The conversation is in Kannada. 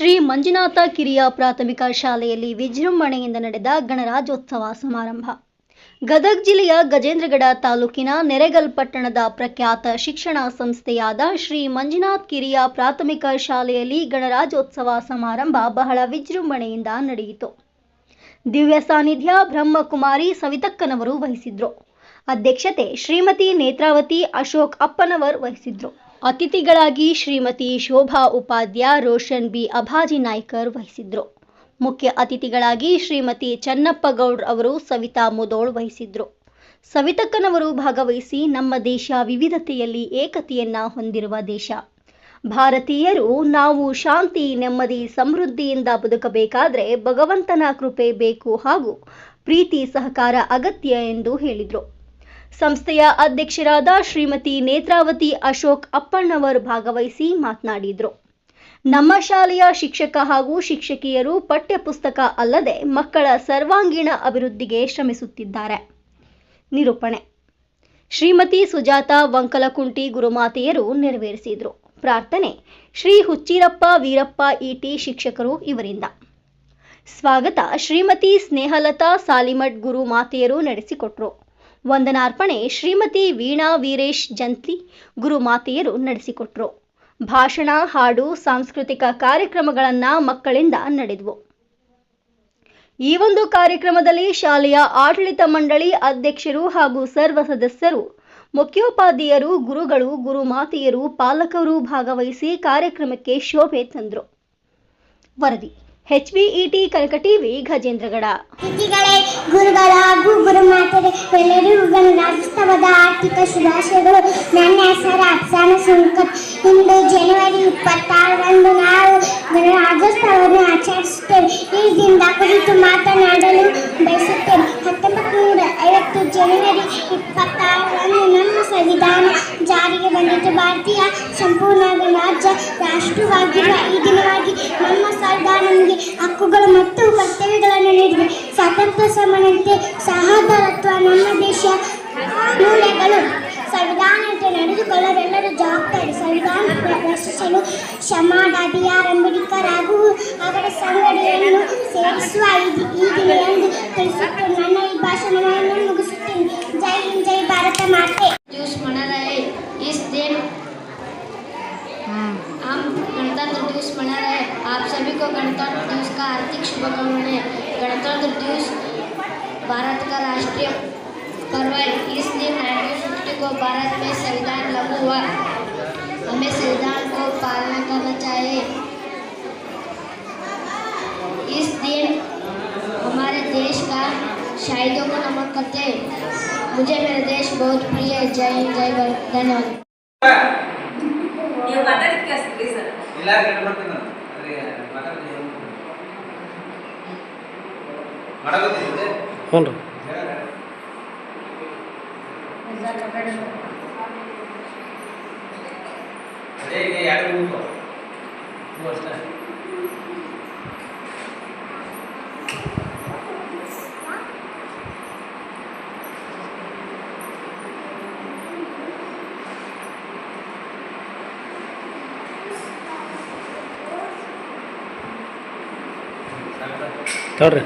ಶ್ರೀ ಮಂಜುನಾಥ ಕಿರಿಯ ಪ್ರಾಥಮಿಕ ಶಾಲೆಯಲ್ಲಿ ವಿಜೃಂಭಣೆಯಿಂದ ನಡೆದ ಗಣರಾಜ್ಯೋತ್ಸವ ಸಮಾರಂಭ. ಗದಗ ಜಿಲ್ಲೆಯ ಗಜೇಂದ್ರಗಡ ತಾಲೂಕಿನ ನೆರೆಗಲ್ ಪಟ್ಟಣದ ಪ್ರಖ್ಯಾತ ಶಿಕ್ಷಣ ಸಂಸ್ಥೆಯಾದ ಶ್ರೀ ಮಂಜುನಾಥ ಕಿರಿಯ ಪ್ರಾಥಮಿಕ ಶಾಲೆಯಲ್ಲಿ ಗಣರಾಜ್ಯೋತ್ಸವ ಸಮಾರಂಭ ಬಹಳ ವಿಜೃಂಭಣೆಯಿಂದ ನಡೆಯಿತು. ದಿವ್ಯ ಸಾನ್ನಿಧ್ಯ ಬ್ರಹ್ಮಕುಮಾರಿ ಸವಿತಕ್ಕನವರು ವಹಿಸಿದ್ರು. ಅಧ್ಯಕ್ಷತೆ ಶ್ರೀಮತಿ ನೇತ್ರಾವತಿ ಅಶೋಕ್ ಅಪ್ಪನವರ್ ವಹಿಸಿದ್ರು. ಅತಿಥಿಗಳಾಗಿ ಶ್ರೀಮತಿ ಶೋಭಾ ಉಪಾಧ್ಯ, ರೋಷನ್ ಬಿ ಅಭಾಜಿ ನಾಯ್ಕರ್ ವಹಿಸಿದ್ರು. ಮುಖ್ಯ ಅತಿಥಿಗಳಾಗಿ ಶ್ರೀಮತಿ ಚನ್ನಪ್ಪ ಗೌಡ್ರ ಅವರು ಸವಿತಾ ಮುದೋಳ್ ವಹಿಸಿದ್ರು. ಸವಿತಕ್ಕನವರು ಭಾಗವಹಿಸಿ ನಮ್ಮ ದೇಶ ವಿವಿಧತೆಯಲ್ಲಿ ಏಕತೆಯನ್ನ ಹೊಂದಿರುವ ದೇಶ. ಭಾರತೀಯರು ನಾವು ಶಾಂತಿ, ನೆಮ್ಮದಿ, ಸಮೃದ್ಧಿಯಿಂದ ಬದುಕಬೇಕಾದ್ರೆ ಭಗವಂತನ ಕೃಪೆ ಬೇಕು ಹಾಗೂ ಪ್ರೀತಿ ಸಹಕಾರ ಅಗತ್ಯ ಎಂದು ಹೇಳಿದರು. ಸಂಸ್ಥೆಯ ಅಧ್ಯಕ್ಷರಾದ ಶ್ರೀಮತಿ ನೇತ್ರಾವತಿ ಅಶೋಕ್ ಅಪ್ಪಣ್ಣವರ್ ಭಾಗವಹಿಸಿ ಮಾತನಾಡಿದರು. ನಮ್ಮ ಶಾಲೆಯ ಶಿಕ್ಷಕ ಹಾಗೂ ಶಿಕ್ಷಕಿಯರು ಪಠ್ಯ ಪುಸ್ತಕ ಅಲ್ಲದೆ ಮಕ್ಕಳ ಸರ್ವಾಂಗೀಣ ಅಭಿವೃದ್ಧಿಗೆ ಶ್ರಮಿಸುತ್ತಿದ್ದಾರೆ. ನಿರೂಪಣೆ ಶ್ರೀಮತಿ ಸುಜಾತ ವಂಕಲಕುಂಟಿ ಗುರುಮಾತೆಯರು ನೆರವೇರಿಸಿದರು. ಪ್ರಾರ್ಥನೆ ಶ್ರೀ ಹುಚ್ಚಿರಪ್ಪ ವೀರಪ್ಪ ಇಟಿ ಶಿಕ್ಷಕರು ಇವರಿಂದ. ಸ್ವಾಗತ ಶ್ರೀಮತಿ ಸ್ನೇಹಲತಾ ಸಾಲಿಮಠ್ ಗುರುಮಾತೆಯರು ನಡೆಸಿಕೊಟ್ರು. ವಂದನಾರ್ಪಣೆ ಶ್ರೀಮತಿ ವೀಣಾ ವೀರೇಶ್ ಜಂತ್ಲಿ ಗುರುಮಾತೆಯರು ನಡೆಸಿಕೊಟ್ರು. ಭಾಷಣ, ಹಾಡು, ಸಾಂಸ್ಕೃತಿಕ ಕಾರ್ಯಕ್ರಮಗಳನ್ನು ಮಕ್ಕಳಿಂದ ನಡೆದವು. ಈ ಒಂದು ಕಾರ್ಯಕ್ರಮದಲ್ಲಿ ಶಾಲೆಯ ಆಡಳಿತ ಮಂಡಳಿ ಅಧ್ಯಕ್ಷರು ಹಾಗೂ ಸರ್ವ ಸದಸ್ಯರು, ಮುಖ್ಯೋಪಾಧ್ಯಾಯರು, ಗುರುಗಳು, ಗುರುಮಾತೆಯರು, ಪಾಲಕರು ಭಾಗವಹಿಸಿ ಕಾರ್ಯಕ್ರಮಕ್ಕೆ ಶೋಭೆ ತಂದರು. ವರದಿ HBET ಕನಕ ಟಿವಿ ಗಜೇಂದ್ರಗಡ. ಅತಿಥಿಗಳೇ, ಗುರುಗಳ ಹಾಗೂ ಗುರುಮಾತೆಯರು ಗಣರಾಜ್ಯೋತ್ಸವದ ಆರ್ಥಿಕ ಶುಭಾಶಯಗಳು. ನನ್ನ ಹೆಸರು ಅಫ್ಸಾನ ಸುಂಕತ್. ಇಂದು ಜನವರಿ 26ರಂದು ನಾವು ಗಣರಾಜ್ಯೋತ್ಸವವನ್ನು ಆಚರಿಸುತ್ತೇವೆ. ಈ ದಿನದ ಕುರಿತು ಮಾತನಾಡಲು ಬಯಸುತ್ತೇನೆ. 1950 ಜನವರಿ 26ರಂದು ನಮ್ಮ ಸಂವಿಧಾನ ಜಾರಿಗೆ ಬಂದಿತು. ಭಾರತೀಯ ಸಂಪೂರ್ಣ ಗಣರಾಜ್ಯ ರಾಷ್ಟ್ರವಾಗಿರುವ ಈ ದಿನವಾಗಿ ನಮ್ಮ ಸಂವಿಧಾನ ನಮಗೆ ಹಕ್ಕುಗಳು ಮತ್ತು ಕರ್ತವ್ಯಗಳನ್ನು ನೀಡಿದೆ. ಸ್ವಾತಂತ್ರ್ಯ, ಸಮಾನತೆ, ಸಹೋದರತ್ವ ನಮ್ಮ ದೇಶ ಮೌಲ್ಯಗಳು. ಸಂವಿಧಾನದಂತೆ ನಡೆದುಕೊಳ್ಳಲು ಎಲ್ಲರ ಜವಾಬ್ದಾರಿ. ಸಂವಿಧಾನ ರಕ್ಷಿಸಲು ಶ್ರಮದ ಅಭಿಯಾನ ಅಂಬೇಡ್ಕರ್ ಹಾಗೂ ಅವರ ಸಂಘಟನೆಯನ್ನು ಸೇರಿಸುವ ಈ ದಿನ ಎಂದು ತಿಳಿಸುತ್ತೇನೆ. ನನ್ನ ಈ ಭಾಷಣವನ್ನು ಮುಗಿಸುತ್ತೇನೆ. ಜೈ ಹಿಂದ್, ಜೈ ಭಾರತ ಮಾತೆ. हम गणतंत्र दिवस मना रहे हैं। आप सभी को गणतंत्र दिवस का हार्दिक शुभकामनाएं। गणतंत्र दिवस भारत का राष्ट्रीय पर्व है। इस दिन 1950 को भारत में संविधान लागू हुआ। हमें संविधान को पालना करना चाहिए। इस दिन हमारे देश का शहीदों को नमन करते हैं। मुझे मेरा देश बहुत प्रिय है। जय हिंद, जय भारत। धन्यवाद. ನೀವು ಮಾತಾಡಕ್ಕೆ ಪ್ಲೀಸ್ ಇಲ್ಲ ಮಾಡ್ತೀನಿ ನಾನು ಮಾಡಾಕತ್ತೀನಿ ಹ್ಞೂ ಅದೇ ಯಾರು ಅಷ್ಟೇ ತೋರಿ